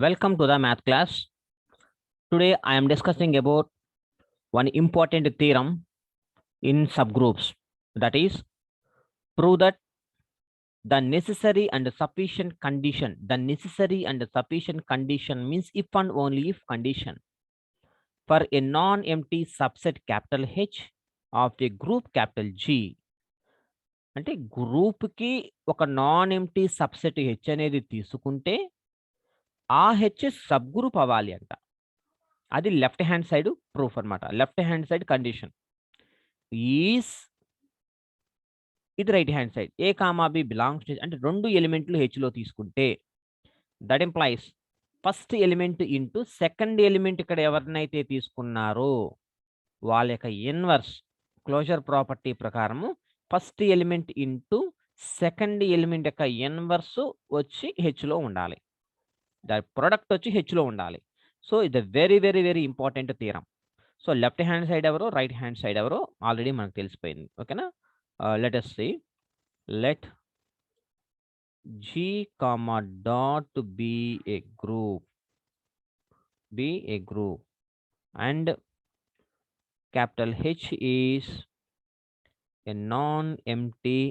Welcome to the math class. Today I am discussing about one important theorem in subgroups. That is, prove that the necessary and sufficient condition. The necessary and sufficient condition means if and only if condition for a non-empty subset capital H of a group capital G. అంటే గ్రూప్కి ఒక non empty subset H అనేది తీసుకుంటే ఆ H sub group అవ్వాలి అంట. అది left hand side proof అనమాట. Left hand side condition is, ఇది right hand side. A comma B belongs to, అంటే రెండు ఎలిమెంట్లు హెచ్లో తీసుకుంటే that implies first element into second element ఇక్కడ ఎవరినైతే తీసుకున్నారో వాళ్ళ యొక్క ఇన్వర్స్ క్లోజర్ ప్రాపర్టీ ప్రకారము first element into second element యొక్క ఇన్వర్స్ వచ్చి హెచ్లో ఉండాలి. దాని ప్రొడక్ట్ వచ్చి హెచ్లో ఉండాలి. సో ఇది very very very important theorem. So left hand side ఎవరో రైట్ హ్యాండ్ సైడ్ ఎవరో ఆల్రెడీ మనకు తెలిసిపోయింది. ఓకేనా? Let us see. Let G comma dot be a group, and capital H is a non-empty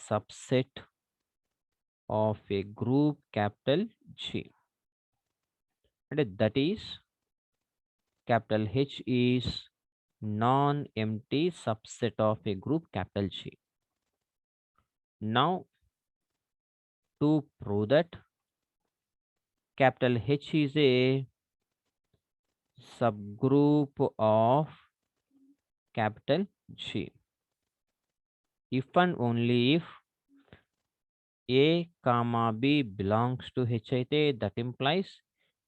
subset of a group capital G. And that is, capital H is non-empty subset of a group capital G. Now to prove that capital H is a subgroup of capital G, if and only if A comma B belongs to H అయితే that implies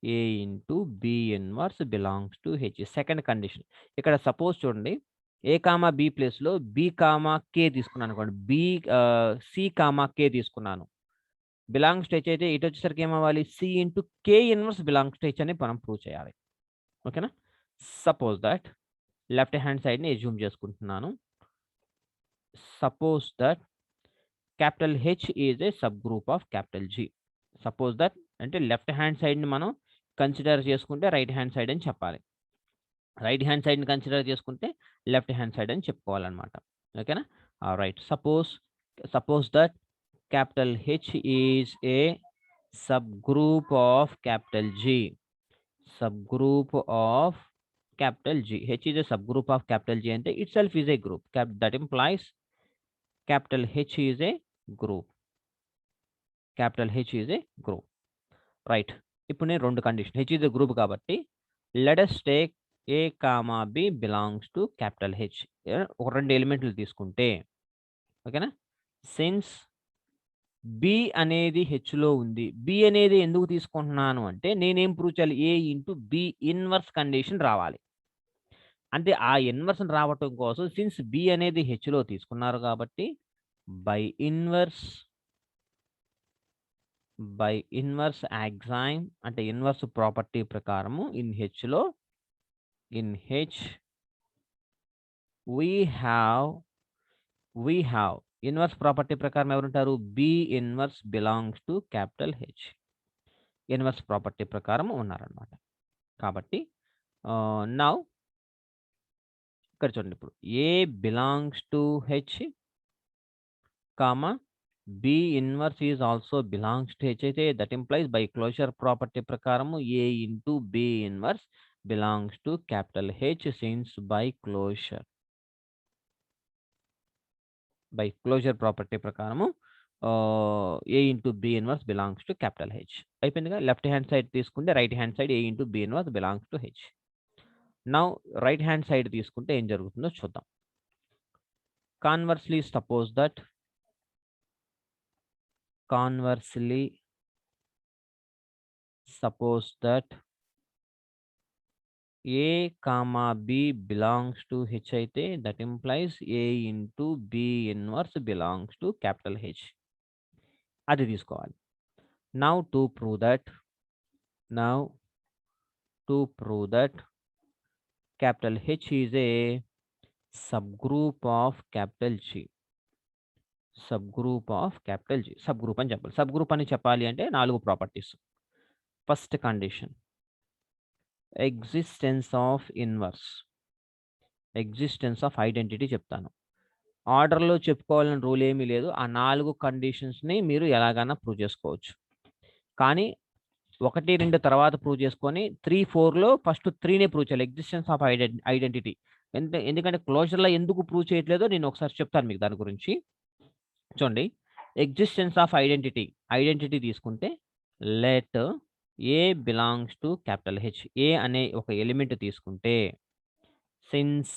A into B inverse belongs to H. Second condition. ఇక్కడ suppose చూడండి, ఏ comma B ప్లేస్లో B comma కే తీసుకున్నాను అనుకోండి, C comma కే తీసుకున్నాను. Belongs to H అయితే ఇటు వచ్చేసరికి ఏమవ్వాలి, C into K inverse belongs to H అని మనం ప్రూవ్ చేయాలి. ఓకేనా? సపోజ్ దట్ లెఫ్ట్ హ్యాండ్ సైడ్ని ఎజ్యూమ్ చేసుకుంటున్నాను. Suppose that capital H is a subgroup of capital G. Suppose that అంటే లెఫ్ట్ హ్యాండ్ సైడ్ని మనం కన్సిడర్ చేసుకుంటే రైట్ హ్యాండ్ సైడ్ అని చెప్పాలి. రైట్ హ్యాండ్ సైడ్ని కన్సిడర్ చేసుకుంటే లెఫ్ట్ హ్యాండ్ సైడ్ అని చెప్పుకోవాలన్నమాట. ఓకేనా? Right. Suppose that capital H is a subgroup of capital G. Subgroup of capital G. H is a subgroup of capital G and itself is a group. That implies capital H is a group. Capital H is a group. Right. ఇప్పుడు నేను రెండు condition, H is a group కాబట్టి let us take A comma B belongs to capital H. ఒక రెండు ఎలిమెంట్లు తీసుకుంటే, ఓకేనా, since B అనేది హెచ్లో ఉంది. B అనేది ఎందుకు తీసుకుంటున్నాను అంటే నేనేం ప్రూవ్ చేయాలి, A into B inverse condition రావాలి. అంటే ఆ ఇన్వర్స్ రావటం కోసం సిన్స్ బి అనేది హెచ్లో తీసుకున్నారు కాబట్టి బై ఇన్వర్స్ యాక్సైమ్ అంటే ఇన్వర్స్ ప్రాపర్టీ ప్రకారము in H we have inverse property ప్రకారం ఎవరుంటారు, B inverse belongs to capital H. Inverse property ప్రకారం ఉన్నారనమాట. కాబట్టి నౌ ఇక్కడ చూడండి, ఇప్పుడు A belongs to H comma B inverse is also belongs to H అయితే that implies by closure property ప్రకారము A into B inverse belongs to capital H since by closure property ప్రకారము A into B inverse belongs to capital H అయిపోయిందిగా. Left hand side తీసుకుంటే right hand side A into B inverse belongs to H. Now right hand side తీసుకుంటే ఏం జరుగుతుందో చూద్దాం. Conversely suppose that A comma B belongs to H అయితే that implies A into B inverse belongs to capital H. అది తీసుకోవాలి. Now to prove that capital H is a subgroup of capital G. Subgroup of capital G. Subgroup అని చెప్పాలి. Subgroup అని చెప్పాలి అంటే 4 properties. First condition existence of inverse, existence of identity చెప్తాను. ఆర్డర్‌లో చెప్పుకోవాలని rule ఏమీ లేదు. ఆ 4 కండిషన్స్‌ని మీరు ఎలాగైనా ప్రూవ్ చేసుకోవచ్చు. కానీ 1, 2 తర్వాత ప్రూవ్ చేసుకొని 3, 4లో ఫస్ట్ 3నే ప్రూవ్ చేయాలి. Existence of identity. ఎందుకంటే క్లోజర్‌లో ఎందుకు ప్రూవ్ చేయట్లేదో నేను ఒకసారి చెప్తాను మీకు దాని గురించి. చూడండి, ఎగ్జిస్టెన్స్ ఆఫ్ ఐడెంటిటీ, ఐడెంటిటీ తీసుకుంటే let A belongs to capital H. A అనే ఒక ఎలిమెంట్ తీసుకుంటే సిన్స్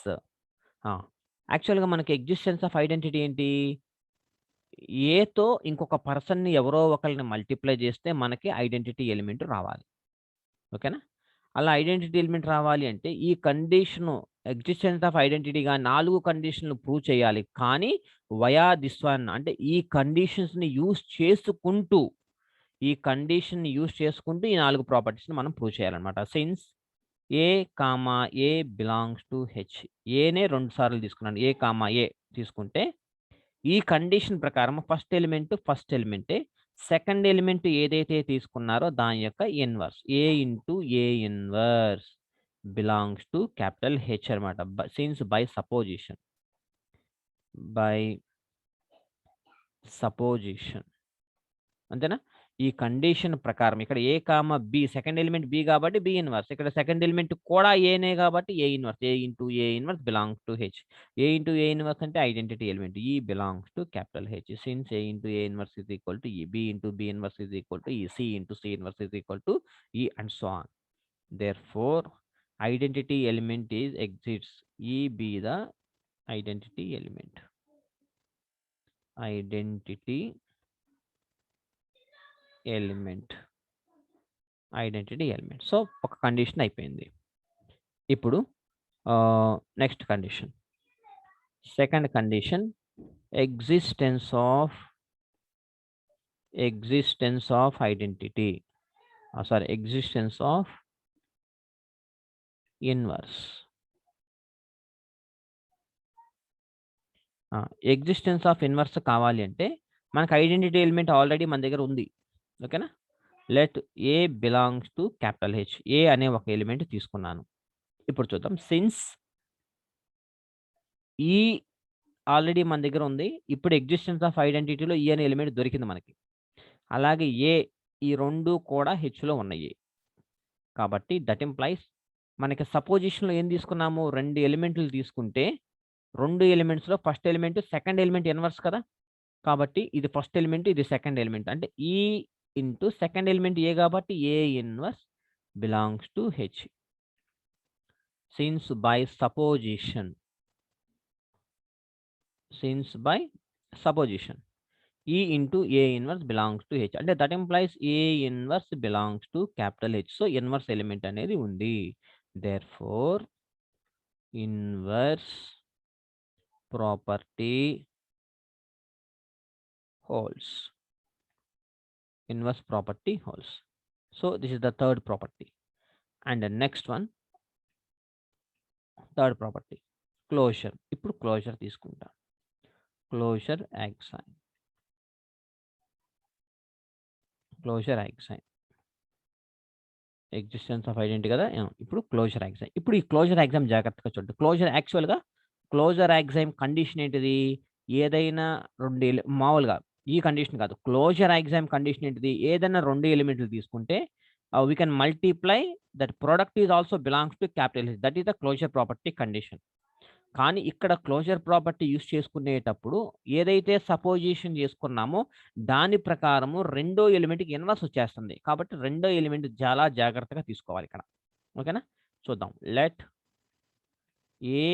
యాక్చువల్‌గా మనకి ఎగ్జిస్టెన్స్ ఆఫ్ ఐడెంటిటీ ఏంటి? ఏతో ఇంకొక పర్సన్‌ని ఎవరో ఒకళ్ళని మల్టిప్లై చేస్తే మనకి ఐడెంటిటీ ఎలిమెంట్ రావాలి. ఓకేనా? అలా ఐడెంటిటీ ఎలిమెంట్ రావాలి అంటే ఈ కండిషను ఎగ్జిస్టెన్స్ ఆఫ్ ఐడెంటిటీగా 4 కండిషన్‌లు ప్రూవ్ చేయాలి. కానీ వయా దిస్ వన్ అంటే ఈ కండిషన్స్‌ని యూజ్ చేసుకుంటూ, ఈ కండిషన్‌ని యూజ్ చేసుకుంటూ ఈ 4 ప్రాపర్టీస్‌ని మనం ప్రూవ్ చేయాలన్నమాట. Since A, A belongs to H. ఏనే 2 సార్లు తీసుకున్నాను. ఏ తీసుకుంటే ఈ కండిషన్ ప్రకారం ఫస్ట్ ఎలిమెంటే. సెకండ్ ఎలిమెంట్ ఏదైతే తీసుకున్నారో దాని యొక్క inverse A into A inverse belongs to capital H అనమాట. సిన్స్ బై సపోజిషన్ అంతేనా? ఈ కండిషన్ ప్రకారం ఇక్కడ ఏ కామ బి, సెకండ్ ఎలిమెంట్ బి కాబట్టి బి ఇన్వర్స్, ఇక్కడ సెకండ్ ఎలిమెంట్ కూడా ఏనే కాబట్టి A inverse, A into A inverse belongs to H. A into A inverse అంటే ఐడెంటిటీ ఎలిమెంట్ ఈ belongs to capital H. Since A into A inverse is equal to ఈ, B into B inverse is equal to E, C into C inverse is equal to E and so on. Therefore, identity element is exists. E be the identity element. Identity element. So ఒక condition అయిపోయింది. ఇప్పుడు next condition, second condition existence of identity, existence of inverse. Existence of inverse కావాలి అంటే మనకు identity element already మన దగ్గర ఉంది. ఓకేనా? Let A belongs to capital H. A అనే ఒక ఎలిమెంట్ తీసుకున్నాను. ఇప్పుడు చూద్దాం. సిన్స్ ఈ ఆల్రెడీ మన దగ్గర ఉంది. ఇప్పుడు ఎగ్జిస్టెన్స్ ఆఫ్ ఐడెంటిటీలో ఈ అనే ఎలిమెంట్ దొరికింది మనకి. అలాగే ఏ ఈ 2 కూడా హెచ్‌లో ఉన్నాయి. కాబట్టి దట్ ఇంప్లైస్ మనకి సపోజిషన్‌లో ఏం తీసుకున్నాము? 2 ఎలిమెంట్లు తీసుకుంటే 2 ఎలిమెంట్స్‌లో first element, second element inverse కదా! కాబట్టి ఇది ఫస్ట్ ఎలిమెంట్, ఇది సెకండ్ ఎలిమెంట్. అంటే E into second element A కాబట్టి A inverse belongs to H. Since by supposition E into A inverse belongs to H. అంటే that implies A inverse belongs to capital H. So inverse element అనేది ఉంది. Therefore, inverse property holds. Inverse property holds. So this is the third property. And the next one, third property, closure. ఇప్పుడు closure తీసుకుంటా. Closure యాక్సైన్. Existence of identity కదా! ఇప్పుడు closure యాక్సైమ్. ఇప్పుడు ఈ closure యాక్సైమ్ జాగ్రత్తగా చూడండి. క్లోజర్ యాక్సైమ్ కండిషన్ ఏంటిది? ఏదైనా 2 మామూలుగా ఈ కండిషన్ కాదు. క్లోజర్ యాక్సైమ్ కండిషన్ ఏంటిది? ఏదైనా 2 ఎలిమెంట్లు తీసుకుంటే we can multiply that product is also belongs to capital H. That is the closure property condition. కానీ ఇక్కడ క్లోజర్ ప్రాపర్టీ యూజ్ చేసుకునేటప్పుడు ఏదైతే సపోజిషన్ చేసుకున్నామో దాని ప్రకారము రెండో ఎలిమెంట్‌కి ఇన్వర్స్ వచ్చేస్తుంది. కాబట్టి రెండో ఎలిమెంట్ చాలా జాగ్రత్తగా తీసుకోవాలి ఇక్కడ. ఓకేనా? చూద్దాం. Let A,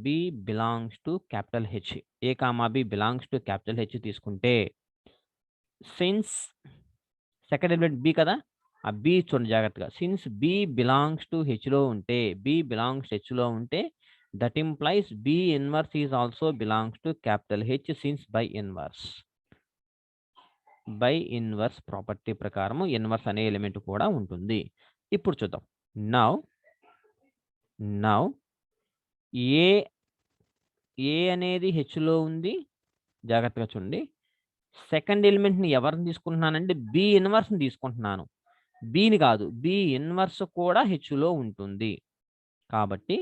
B belongs to capital H. A, B belongs to capital H తీసుకుంటే సిన్స్ సెకండ్ ఎలిమెంట్ బి కదా! ఆ బి చూడండి జాగ్రత్తగా. సిన్స్ బి బిలాంగ్స్ టు హెచ్‌లో ఉంటే, that implies B inverse is also belongs to capital H since by inverse property ప్రకారము inverse అనే element కూడా ఉంటుంది. ఇప్పుడు చూద్దాం. నౌ ఏ అనేది హెచ్‌లో ఉంది, జాగ్రత్తగా చూడండి. సెకండ్ ఎలిమెంట్‌ని ఎవరిని తీసుకుంటున్నానంటే బి ఇన్వర్స్‌ని తీసుకుంటున్నాను. బిని కాదు. బి ఇన్వర్స్ కూడా హెచ్‌లో ఉంటుంది. కాబట్టి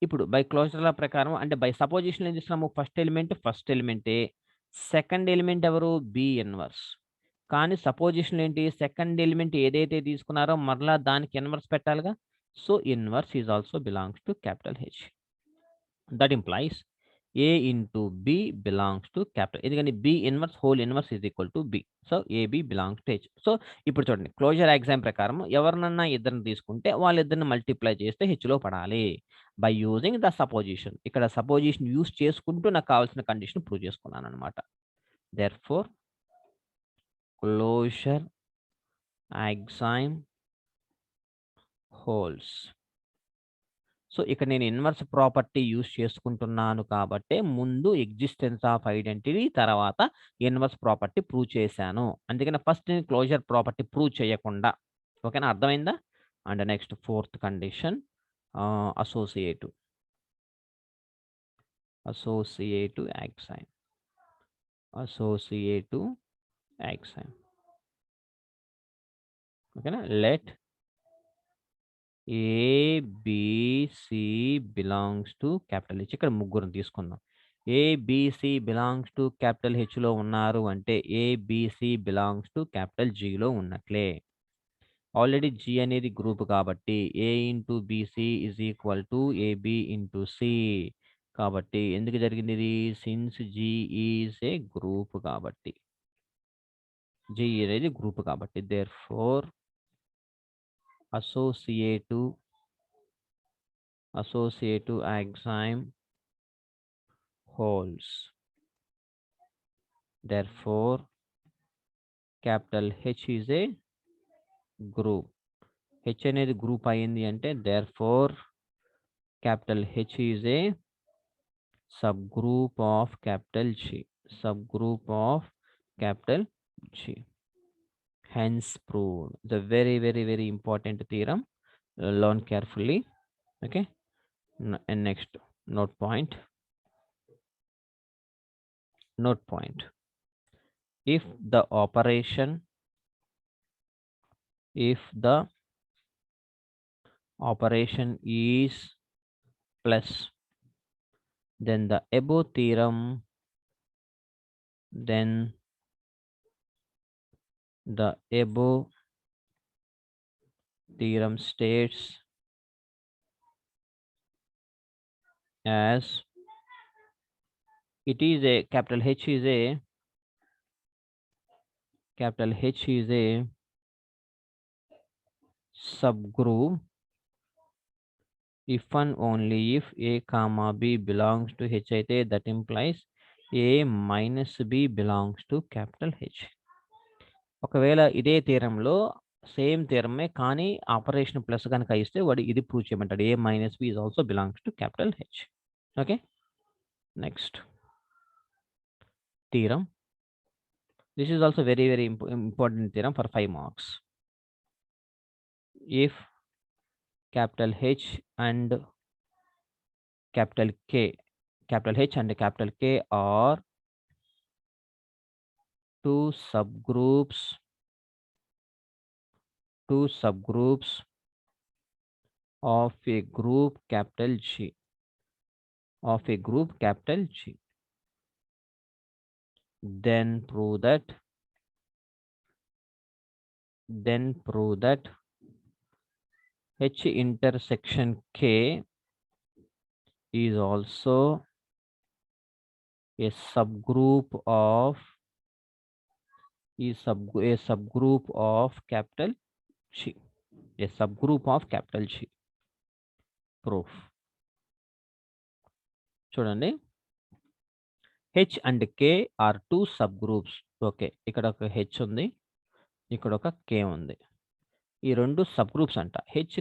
ఇప్పుడు బై క్లోజర్ లా ప్రకారం అంటే బై సపోజిషన్ ఏం చేస్తున్నాము? ఫస్ట్ ఎలిమెంటే. సెకండ్ ఎలిమెంట్ ఎవరు? B inverse. కానీ సపోజిషన్ ఏంటి? సెకండ్ ఎలిమెంట్ ఏదైతే తీసుకున్నారో మరలా దానికి ఇన్వర్స్ పెట్టాలిగా. So, inverse is also belongs to capital H. That implies A into B belongs to capital. ఎందుకని B inverse whole inverse is equal to B. So, AB belongs to H. So, ఇప్పుడు చూడండి closure exam ప్రకారం ఎవరినన్నా ఇద్దరిని తీసుకుంటే వాళ్ళిద్దరిని multiply చేస్తే Hలో పడాలి. By using the supposition. ఇక్కడ సపోజిషన్ యూజ్ చేసుకుంటూ నాకు కావాల్సిన కండిషన్ ప్రూవ్ చేసుకున్నాననమాట. Therefore closure axiom holds. So, ఇక్కడ నేను ఇన్వర్స్ ప్రాపర్టీ యూజ్ చేసుకుంటున్నాను కాబట్టే ముందు ఎగ్జిస్టెన్స్ ఆఫ్ ఐడెంటిటీ తర్వాత ఇన్వర్స్ ప్రాపర్టీ ప్రూవ్ చేశాను. అందుకని ఫస్ట్ నేను క్లోజర్ ప్రాపర్టీ ప్రూవ్ చేయకుండా. ఓకేనా? అర్థమైందా? And next fourth condition associative axiom. Associative axiom. ఓకేనా? Let A B C belongs to capital H. ఇక్కడ ముగ్గురిని తీసుకుందాం. ఏబిసి బిలాంగ్స్ టు క్యాపిటల్ హెచ్‌లో ఉన్నారు అంటే ఏబిసి బిలాంగ్స్ టు క్యాపిటల్ జీలో ఉన్నట్లే. ఆల్రెడీ జీ అనేది గ్రూప్ కాబట్టి A into B C is equal to A B into C. కాబట్టి ఎందుకు జరిగింది ఇది? Since G is a group కాబట్టి. జీ అనేది గ్రూప్ కాబట్టి. Therefore associative axiom holds. Therefore, capital H is a group. H అనేది గ్రూప్ అయింది అంటే therefore capital H is a subgroup of capital G. Subgroup of capital G. Hence proved. The very, very, very important theorem. Learn carefully. Okay. And next note point. If the operation is plus, then the above theorem states as it is a capital H is a subgroup if and only if A comma B belongs to H అయితే that implies A minus B belongs to capital H. ఒకవేళ ఇదే థీరంలో same థీరమే కానీ operation plus కనుక ఇస్తే వాడు ఇది prove చేయమంటాడు. A minus B is also belongs to capital H. Okay. Next theorem. This is also very, very important theorem for 5 marks. If capital H and capital K, capital H and capital K are two subgroups of a group capital G. Then prove that H intersection K is also a subgroup of capital G. A subgroup of capital G. Proof. చూడండి, H and K are two subgroups. Okay, ఇక్కడ ఒక H ఉంది, ఇక్కడ ఒక K ఉంది. ఈ రెండు sub groups అంట. H,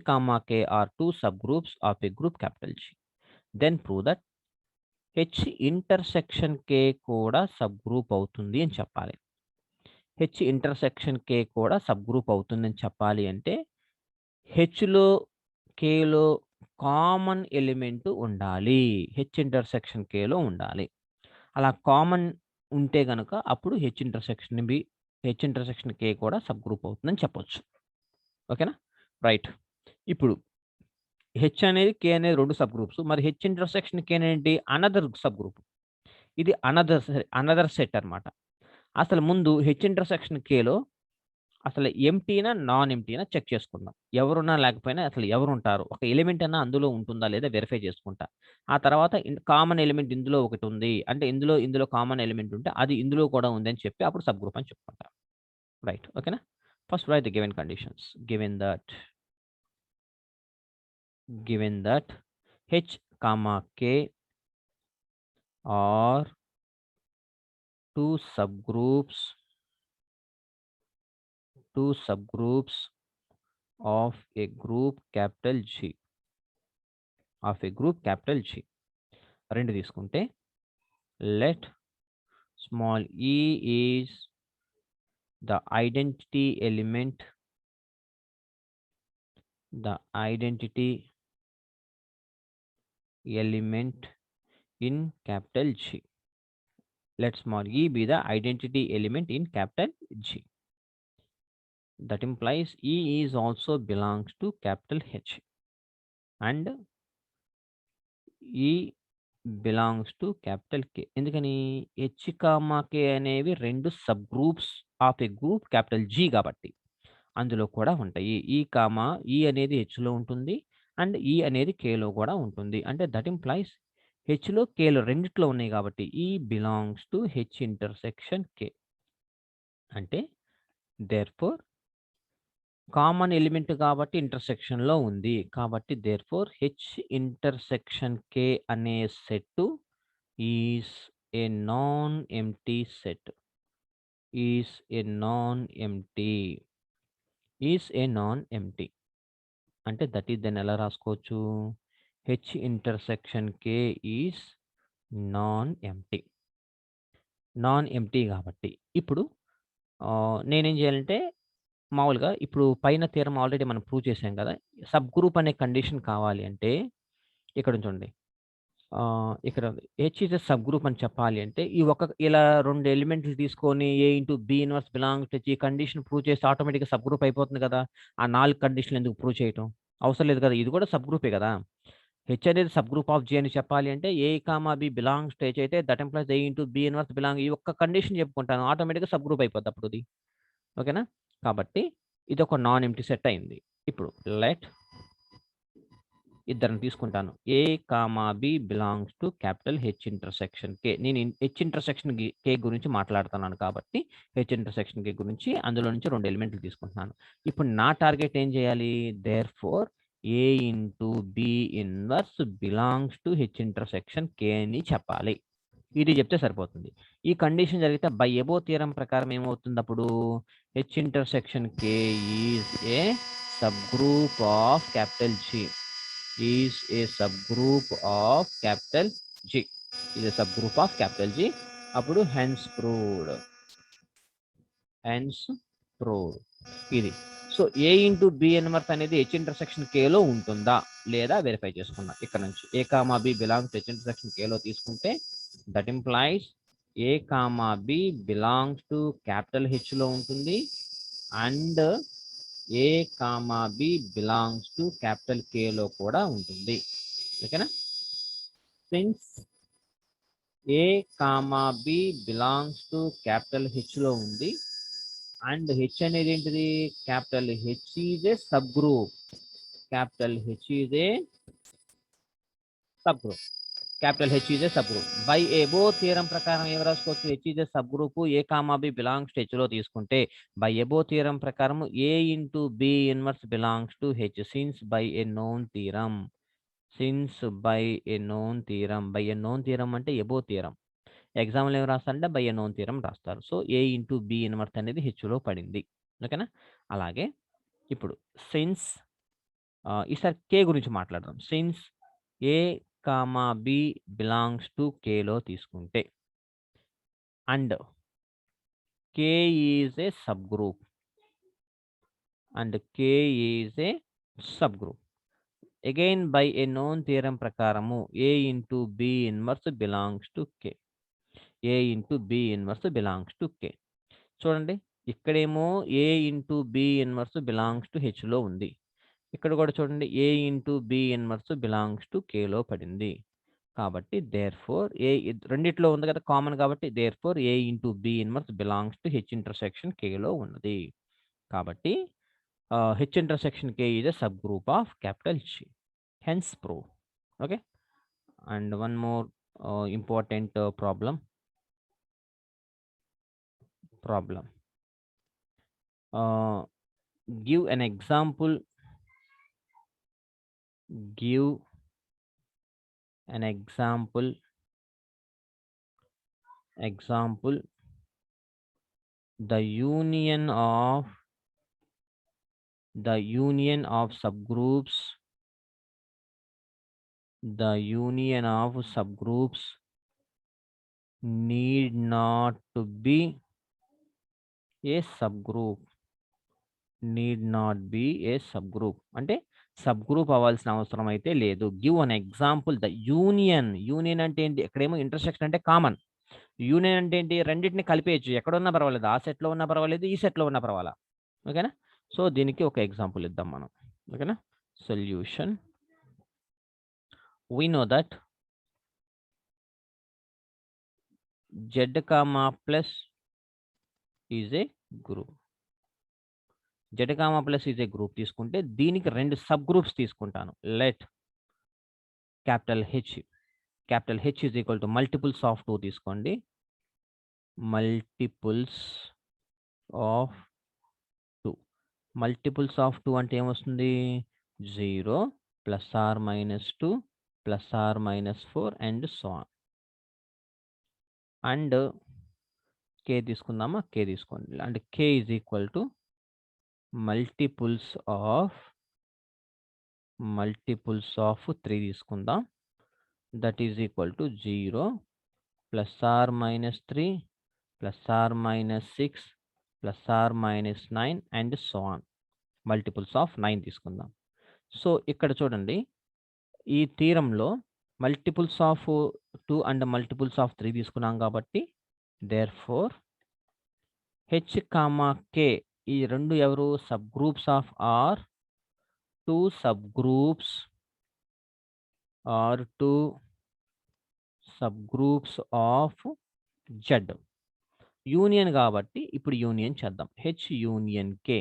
K are two subgroups of a group capital G. Then prove that H intersection K కూడా సబ్ గ్రూప్ అవుతుంది అని చెప్పాలి. H intersection K కూడా సబ్ గ్రూప్ అవుతుందని చెప్పాలి అంటే Hలో Kలో కామన్ ఎలిమెంట్ ఉండాలి. H intersection Kలో ఉండాలి. అలా కామన్ ఉంటే గనుక అప్పుడు హెచ్ ఇంటర్సెక్షన్ కే కూడా సబ్ గ్రూప్ అవుతుందని చెప్పొచ్చు. ఓకేనా? రైట్. ఇప్పుడు హెచ్ అనేది, కే అనేది 2 సబ్ గ్రూప్స్. మరి హెచ్ ఇంటర్సెక్షన్ కే ఏంటి? Another sub group. ఇది అనదర్ సెట్ అన్నమాట. అసలు ముందు హెచ్ ఇంటర్సెక్షన్ కేలో అసలు ఎంప్టీనా, నాన్ ఎంప్టీనా చెక్ చేసుకుందాం. ఎవరున్నా లేకపోయినా అసలు ఎవరుంటారు? ఒక ఎలిమెంట్ అన్నా అందులో ఉంటుందా లేదా వెరిఫై చేసుకుంటా. ఆ తర్వాత కామన్ ఎలిమెంట్ ఇందులో ఒకటి ఉంది. అంటే ఇందులో కామన్ ఎలిమెంట్ ఉంటే అది ఇందులో కూడా ఉంది అని చెప్పి అప్పుడు సబ్ గ్రూప్ అని చెప్పుకుంటా. రైట్. ఓకేనా? First right the given conditions. Given that H, K are two subgroups of a group capital G. రెండు తీసుకుంటే let small e is the identity element in capital G. Let small e be the identity element in capital G. That implies E is also belongs to capital H and E belongs to capital K. ఎందుకని H, K అనేవి 2 sub groups of A group capital G కాబట్టి అందులో కూడా ఉంటాయి. E అనేది Hలో ఉంటుంది and E అనేది Kలో కూడా ఉంటుంది. అంటే దట్ ఇంప్లైస్ Hలో, Kలో రెండిట్లో ఉన్నాయి కాబట్టి E belongs to H intersection K. అంటే therefore కామన్ ఎలిమెంట్ కాబట్టి ఇంటర్సెక్షన్‌లో ఉంది. కాబట్టి దేర్‌ఫోర్ హెచ్ ఇంటర్సెక్షన్ కే అనే set is a non empty set. Is a non empty. అంటే దట్ ఈస్ దాన్ని ఎలా రాసుకోవచ్చు? H intersection K is non empty కాబట్టి ఇప్పుడు నేనేం చేయాలంటే మామూలుగా ఇప్పుడు పైన థియరమ్ ఆల్రెడీ మనం ప్రూవ్ చేసాం కదా! సబ్ గ్రూప్ అనే కండిషన్ కావాలి అంటే ఇక్కడ చూడండి. ఇక్కడ H is a subgroup అని చెప్పాలి అంటే ఇలా 2 ఎలిమెంట్లు తీసుకొని A into B inverse belongs to ఈ కండిషన్ ప్రూవ్ చేస్తే ఆటోమేటిక్‌గా సబ్ గ్రూప్ అయిపోతుంది కదా! ఆ 4 కండిషన్‌లు ఎందుకు ప్రూవ్ చేయటం? అవసరం లేదు కదా! ఇది కూడా సబ్ గ్రూపే కదా! హెచ్ అనేది సబ్ గ్రూప్ ఆఫ్ జి అని చెప్పాలి అంటే A, B belongs to H అయితే that implies A into B inverse belong ఈ ఒక్క కండిషన్ చెప్పుకుంటాను. ఆటోమేటిక్‌గా సబ్ గ్రూప్ అయిపోద్ది అప్పుడది. ఓకేనా? కాబట్టి ఇదొక నాన్ ఎంప్టీ సెట్ అయింది. ఇప్పుడు లెట్ ఇద్దరిని తీసుకుంటాను. A, B belongs to capital H intersection K. నేను హెచ్ ఇంటర్సెక్షన్ కే గురించి మాట్లాడుతున్నాను కాబట్టి హెచ్ ఇంటర్సెక్షన్ కే గురించి అందులో నుంచి 2 ఎలిమెంట్లు తీసుకుంటున్నాను. ఇప్పుడు నా టార్గెట్ ఏం చేయాలి? Therefore A into B inverse belongs to H intersection K అని చెప్పాలి. ఇది చెప్తే సరిపోతుంది. ఈ కండిషన్ జరిగితే బై ఎబో థియరమ్ ప్రకారం ఏమవుతుంది అప్పుడు? H intersection K is a subgroup of capital G. Is a subgroup of capital G. Is a subgroup of capital G. అప్పుడు hence proved. ఇది. So A into B inverse అనేది H intersection కేలో ఉంటుందా లేదా verify చేసుకున్నా. ఇక్కడ నుంచి A, B belongs H intersection కేలో తీసుకుంటే that implies A, B belongs to capital హెచ్లో ఉంటుంది and A, B belongs to capital కేలో కూడా ఉంటుంది. ఓకేనా? Since A, B belongs to capital హెచ్లో ఉంది అండ్ హెచ్ అనేది ఏంటిది? Capital H is a subgroup. Capital H is a subgroup. By above theorem ప్రకారం ఏం రాసుకోవచ్చు? H is a subgroup A, B belongs to హెచ్లో తీసుకుంటే by above theorem ప్రకారం A into B inverse belongs to H since by a known theorem. By a known theorem అంటే above theorem. ఎగ్జామ్లో ఏం రాస్తారంటే బై ఏ నోన్ థియరం రాస్తారు. So A into B inverse అనేది హెచ్లో పడింది. ఓకేనా? అలాగే ఇప్పుడు సిన్స్ ఈసారి కే గురించి మాట్లాడదాం. Since A, B belongs to కేలో తీసుకుంటే and K is a subgroup again by a known theorem ప్రకారము A into B inverse belongs to K. A into B inverse belongs to K. చూడండి ఇక్కడేమో A into B inverse belongs to H లో ఉంది. ఇక్కడ కూడా చూడండి A into B inverse belongs to K లో పడింది. కాబట్టి therefore రెండిట్లో ఉంది కదా కామన్ కాబట్టి therefore A into B inverse belongs to H intersection K లో ఉన్నది. కాబట్టి H intersection K is a subgroup of capital G. Hence prove. Okay. And one more important problem. Give an example. Give an example. The union of subgroups. The union of subgroups need not to be a subgroup. Need not be a subgroup. అంటే sub group అవ్వాల్సిన అవసరం అయితే లేదు. Give an example the union అంటే ఏంటి? ఇక్కడేమో intersection అంటే common. Union అంటే ఏంటి? రెండింటిని కలిపేయచ్చు. ఎక్కడ ఉన్నా పర్వాలేదు. ఆ సెట్లో ఉన్నా పర్వాలేదు, ఈ సెట్లో ఉన్నా పర్వాలా. ఓకేనా? సో దీనికి ఒక ఎగ్జాంపుల్ ఇద్దాం మనం. ఓకేనా? Solution. We know that Z comma plus is a group. Z comma plus is a group తీసుకుంటే దీనికి రెండు సబ్ గ్రూప్స్ తీసుకుంటాను. Let capital H is equal to multiples of 2 తీసుకోండి. మల్టిపుల్స్ ఆఫ్ 2 అంటే ఏమొస్తుంది? 0 plus are minus 2 plus are minus 4 and so on. And K తీసుకుందామా? K తీసుకోండి. And K is equal to multiples of 3 తీసుకుందాం. That is equal to 0 plus are minus 3 plus are minus 6 plus are minus 9 and so on. Multiples of 9 తీసుకుందాం. So ఇక్కడ చూడండి ఈ థీరంలో multiples of 2 and multiples of 3 తీసుకున్నాం కాబట్టి therefore H comma కే ఈ రెండు ఎవరు? Sub groups of R. 2 sub groups of Z. Union కాబట్టి ఇప్పుడు యూనియన్ చేద్దాం. హెచ్ యూనియన్ కే.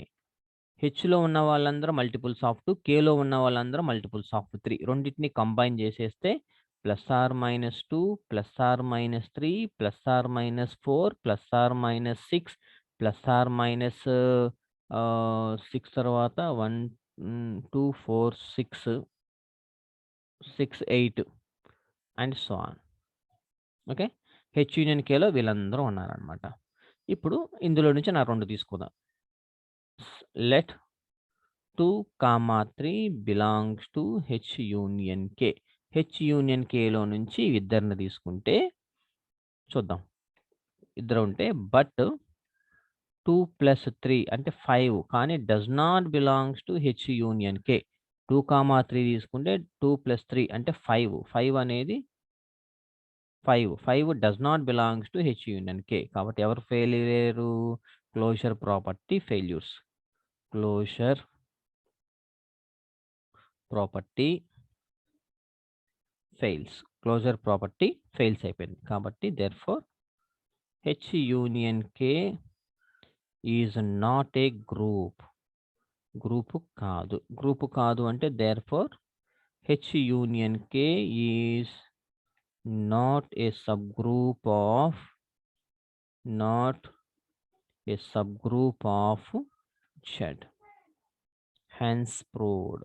హెచ్లో ఉన్న వాళ్ళందరూ మల్టిపుల్స్ ఆఫ్ 2, కేలో ఉన్న వాళ్ళందరూ మల్టిపుల్స్ ఆఫ్ 3. రెండింటిని కంబైన్ చేసేస్తే plus are minus 2 plus are minus 3 plus are minus 4 plus are minus 6 plus are minus 6 తర్వాత 1 2 4 6 8 and so on. Okay. H union కేలో వీళ్ళందరూ ఉన్నారనమాట. ఇప్పుడు ఇందులో నుంచి నా 2 తీసుకుందాం. Let 2, 3 belongs to H union K. H union కేలో నుంచి ఇద్దరిని తీసుకుంటే చూద్దాం. ఇద్దరు ఉంటే బట్ 2 ప్లస్ 3 అంటే 5 కానీ does not belongs to H union K. 2, 3 తీసుకుంటే 2 ప్లస్ 3 అంటే 5 అనేది 5 does not belongs to H union K. కాబట్టి ఎవరు ఫెయిల్ అయ్యారు? Closure property failures. Closure property fails అయిపోయింది. కాబట్టి therefore H union K is not a group. Group కాదు అంటే therefore H union K is not a subgroup of Z. Hence proved.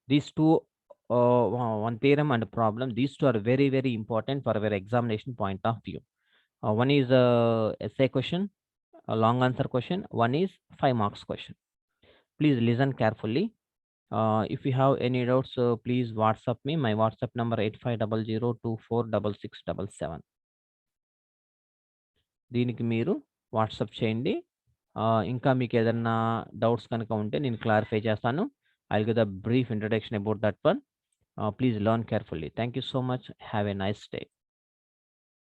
These two, one theorem and problem, these two are very, very important for our examination point of view. One is a essay question, a long answer question. One is 5 marks question. Please listen carefully. If you have any doubts, please WhatsApp me. My WhatsApp number 8500246677. దీనికి మీరు WhatsApp చేయండి. ఇంకా మీకు ఏదన్నా doubts కనుక ఉంటే నేను clarify చేస్తాను. I will give the brief introduction about that one. Please learn carefully. Thank you so much. Have a nice day.